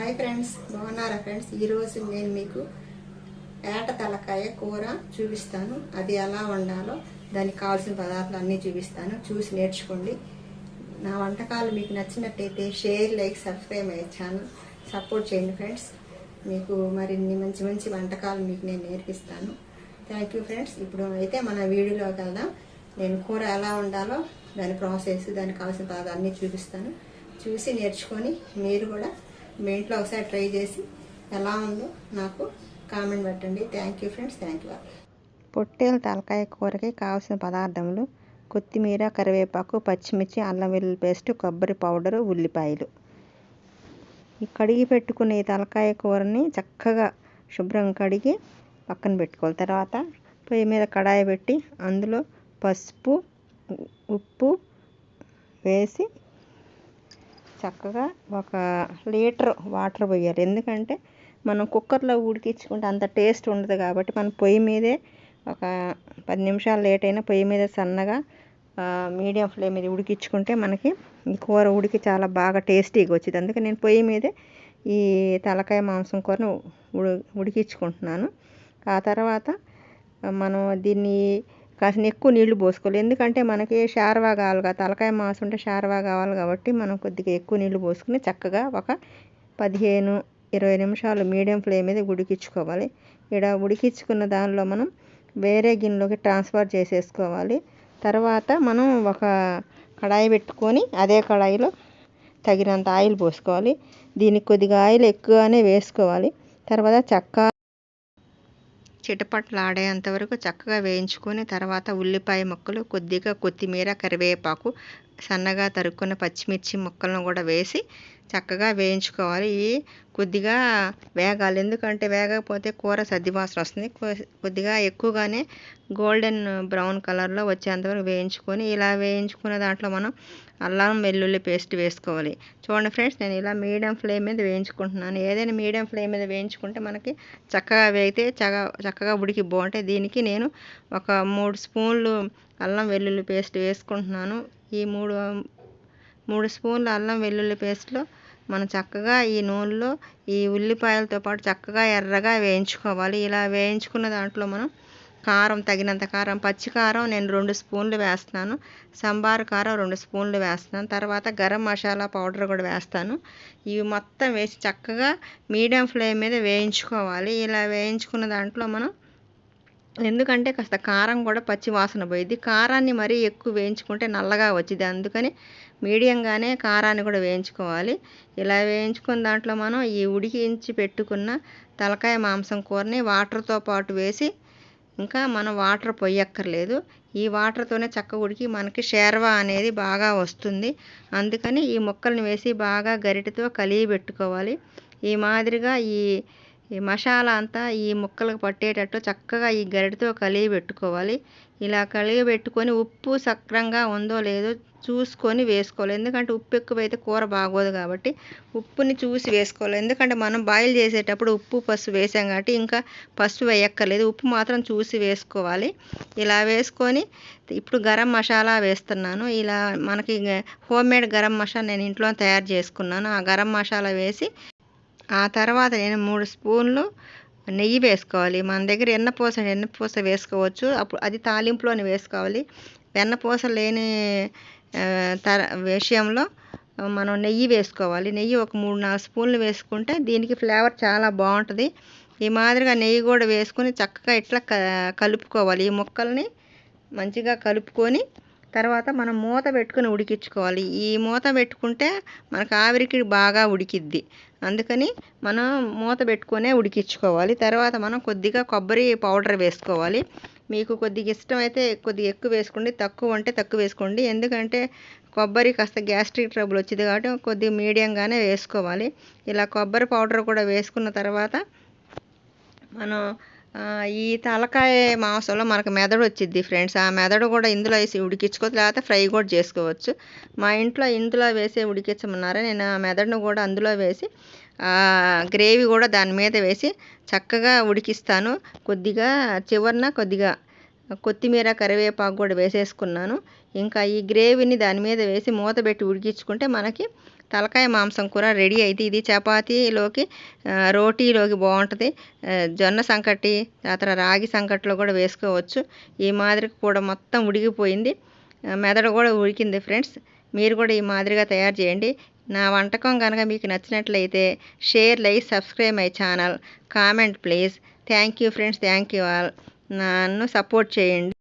Hi friends, బాగున్నారా friends? ఈరోజు నేను మీకు ఏట తలకాయ కూర చూపిస్తాను. అది ఎలా వండాలో దానికి కావాల్సిన పదార్థాలు అన్నీ చూపిస్తాను. చూసి నేర్చుకోండి. నా వంటకాలు మీకు నచ్చినట్టయితే షేర్, లైక్, సబ్స్క్రైబ్ అయ్యే ఛానల్ సపోర్ట్ చేయండి ఫ్రెండ్స్. మీకు మరిన్ని మంచి మంచి వంటకాలు మీకు నేను నేర్పిస్తాను. Thank you friends. ఇప్పుడు అయితే మన వీడియోలోకి వెళ్దాం. నేను కూర ఎలా వండాలో దాని ప్రాసెస్, దానికి కావాల్సిన పదార్థాలు అన్నీ చూపిస్తాను. చూసి నేర్చుకొని మీరు కూడా మీ ఇంట్లో ఒకసారి ట్రై చేసి ఎలా ఉందో నాకు కామెంట్ పెట్టండి. Thank you friends. Thank you. పొట్టేల తలకాయ కూరకి కావాల్సిన పదార్థములు: కొత్తిమీర, కరివేపాకు, పచ్చిమిర్చి, అల్లం వెల్లుల్లి పేస్ట్, కొబ్బరి పౌడరు, ఉల్లిపాయలు. ఈ కడిగి పెట్టుకునే ఈ తలకాయ కూరని చక్కగా శుభ్రంగా కడిగి పక్కన పెట్టుకోవాలి. తర్వాత పొయ్యి మీద కడాయి పెట్టి అందులో పసుపు, ఉప్పు వేసి చక్కగా 1 లీటర్ వాటర్ పోయాలి. ఎందుకంటే మనం కుక్కర్లో ఉడికించుకుంటే అంత టేస్ట్ ఉండదు కాబట్టి మనం పొయ్యి మీదే ఒక 10 నిమిషాలు లేట్ అయినా పొయ్యి మీద సన్నగా మీడియం ఫ్లేమ్ మీద ఉడికించుకుంటే మనకి ఈ కూర ఉడికి చాలా బాగా టేస్టీగా వచ్చింది. అందుకే నేను పొయ్యి మీదే ఈ తలకాయ మాంసం కూరను ఉడికించుకుంటున్నాను. ఆ తర్వాత మనం దీన్ని కాసిన ఎక్కువ నీళ్లు పోసుకోవాలి. ఎందుకంటే మనకి షార్వా కావాలి, తలకాయ మాంసం ఉంటే షార్వా కావాలి కాబట్టి మనం కొద్దిగా ఎక్కువ నీళ్లు పోసుకుని చక్కగా ఒక 15-20 నిమిషాలు మీడియం ఫ్లేమ్ మీద ఉడికించుకోవాలి. ఇక్కడ ఉడికించుకున్న దానిలో మనం వేరే గిన్నెలోకి ట్రాన్స్ఫర్ చేసేసుకోవాలి. తర్వాత మనం ఒక కడాయి పెట్టుకొని అదే కడాయిలో తగినంత ఆయిల్ పోసుకోవాలి. దీనికి కొద్దిగా ఆయిల్ ఎక్కువగానే వేసుకోవాలి. తర్వాత చిటపట్లు ఆడేంత వరకు చక్కగా వేయించుకొని తర్వాత ఉల్లిపాయ ముక్కలు, కొద్దిగా కొత్తిమీర, కరివేపాకు, సన్నగా తరుక్కున్న పచ్చిమిర్చి ముక్కలను కూడా వేసి చక్కగా వేయించుకోవాలి. కొద్దిగా వేగాలి, ఎందుకంటే వేగకపోతే కూర సద్దివాసన వస్తుంది. కొద్దిగా ఎక్కువగానే గోల్డెన్ బ్రౌన్ కలర్లో వచ్చేంతవరకు వేయించుకొని ఇలా వేయించుకున్న దాంట్లో మనం అల్లం వెల్లుల్లి పేస్ట్ వేసుకోవాలి. చూడండి ఫ్రెండ్స్, నేను ఇలా మీడియం ఫ్లేమ్ మీద వేయించుకుంటున్నాను. ఏదైనా మీడియం ఫ్లేమ్ మీద వేయించుకుంటే మనకి చక్కగా వేగితే చక్కగా ఉడికి బాగుంటాయి. దీనికి నేను ఒక 3 స్పూన్లు అల్లం వెల్లుల్లి పేస్ట్ వేసుకుంటున్నాను. ఈ 3 స్పూన్ల అల్లం వెల్లుల్లి పేస్ట్లో మనం చక్కగా ఈ నూనెలో ఈ ఉల్లిపాయలతో పాటు చక్కగా ఎర్రగా వేయించుకోవాలి. ఇలా వేయించుకున్న దాంట్లో మనం కారం, తగినంత కారం, పచ్చి కారం నేను 2 స్పూన్లు వేస్తున్నాను. సంబార్ కారం 2 స్పూన్లు వేస్తున్నాను. తర్వాత గరం మసాలా పౌడర్ కూడా వేస్తాను. ఇవి మొత్తం వేసి చక్కగా మీడియం ఫ్లేమ్ మీద వేయించుకోవాలి. ఇలా వేయించుకున్న దాంట్లో మనం, ఎందుకంటే కాస్త కారం కూడా పచ్చి వాసన పోయింది. కారాన్ని మరీ ఎక్కువ వేయించుకుంటే నల్లగా వచ్చింది. అందుకని మీడియంగానే కారాన్ని కూడా వేయించుకోవాలి. ఇలా వేయించుకున్న దాంట్లో మనం ఈ ఉడికించి పెట్టుకున్న తలకాయ మాంసం కూరని వాటర్తో పాటు వేసి, ఇంకా మనం వాటర్ పొయ్యక్కర్లేదు, ఈ వాటర్తోనే చక్కగా ఉడికి మనకి షేర్వా అనేది బాగా వస్తుంది. అందుకని ఈ ముక్కల్ని వేసి బాగా గరిటెతో కలిగి పెట్టుకోవాలి. ఈ మాదిరిగా ఈ మసాలా అంతా ఈ ముక్కలకు పట్టేటట్టు చక్కగా ఈ గరిటెతో కలిగి పెట్టుకోవాలి. ఇలా కలిగి పెట్టుకొని ఉప్పు సక్రంగా ఉందో లేదో చూసుకొని వేసుకోవాలి. ఎందుకంటే ఉప్పు ఎక్కువైతే కూర బాగోదు కాబట్టి ఉప్పుని చూసి వేసుకోవాలి. ఎందుకంటే మనం బాయిల్ చేసేటప్పుడు ఉప్పు, పసుపు వేసాం కాబట్టి ఇంకా పసుపు వేయక్కర్లేదు, ఉప్పు మాత్రం చూసి వేసుకోవాలి. ఇలా వేసుకొని ఇప్పుడు గరం మసాలా వేస్తున్నాను. ఇలా మనకి హోమ్మేడ్ గరం మసాలా నేను ఇంట్లో తయారు చేసుకున్నాను. ఆ గరం మసాలా వేసి ఆ తర్వాత నేను 3 స్పూన్లు నెయ్యి వేసుకోవాలి. మన దగ్గర ఎన్నపూస వేసుకోవచ్చు, అప్పుడు అది తాలింపులోని వేసుకోవాలి. వెన్నపూస లేని విషయంలో మనం నెయ్యి వేసుకోవాలి. నెయ్యి ఒక 3-4 స్పూన్లు వేసుకుంటే దీనికి ఫ్లేవర్ చాలా బాగుంటుంది. ఈ మాదిరిగా నెయ్యి కూడా వేసుకొని చక్కగా ఇట్లా కలుపుకోవాలి. ఈ ముక్కల్ని మంచిగా కలుపుకొని తర్వాత మనం మూత పెట్టుకుని ఉడికించుకోవాలి. ఈ మూత పెట్టుకుంటే మనకు ఆవిరికి బాగా ఉడికిద్ది. అందుకని మనం మూత పెట్టుకునే ఉడికించుకోవాలి. తర్వాత మనం కొద్దిగా కొబ్బరి పౌడర్ వేసుకోవాలి. మీకు కొద్దిగా ఇష్టమైతే కొద్దిగా ఎక్కువ వేసుకోండి, తక్కువ అంటే తక్కువ వేసుకోండి. ఎందుకంటే కొబ్బరి కాస్త గ్యాస్ట్రిక్ ట్రబుల్ వచ్చింది కాబట్టి కొద్దిగా మీడియంగానే వేసుకోవాలి. ఇలా కొబ్బరి పౌడర్ కూడా వేసుకున్న తర్వాత మనం ఈ తలకాయ మాంసంలో మనకు మెదడు వచ్చింది ఫ్రెండ్స్. ఆ మెదడు కూడా ఇందులో వేసి ఉడికించుకోవచ్చు, లేకపోతే ఫ్రై కూడా చేసుకోవచ్చు. మా ఇంట్లో ఇందులో వేసి ఉడికించమన్నారు. నేను ఆ మెదడును కూడా అందులో వేసి గ్రేవీ కూడా దాని మీద వేసి చక్కగా ఉడికిస్తాను. కొద్దిగా చివరన కొద్దిగా కొత్తిమీర, కరివేపాకు కూడా వేసేసుకున్నాను. ఇంకా ఈ గ్రేవీని దాని మీద వేసి మూత పెట్టి ఉడికించుకుంటే మనకి తలకాయ మాంసం కూర రెడీ అయితే ఇది చపాతీలోకి రోటీలోకి బాగుంటుంది. జొన్న సంకటి తర్వాత రాగి సంకటిలో కూడా వేసుకోవచ్చు. ఈ మాదిరి కూడా మొత్తం ఉడికిపోయింది, మెదడు కూడా ఉడికింది ఫ్రెండ్స్. మీరు కూడా ఈ మాదిరిగా తయారు చేయండి. నా వంటకం కనుక మీకు నచ్చినట్లయితే share, like, subscribe my channel, comment please. Thank you friends, thank you all. నన్ను సపోర్ట్ చేయండి.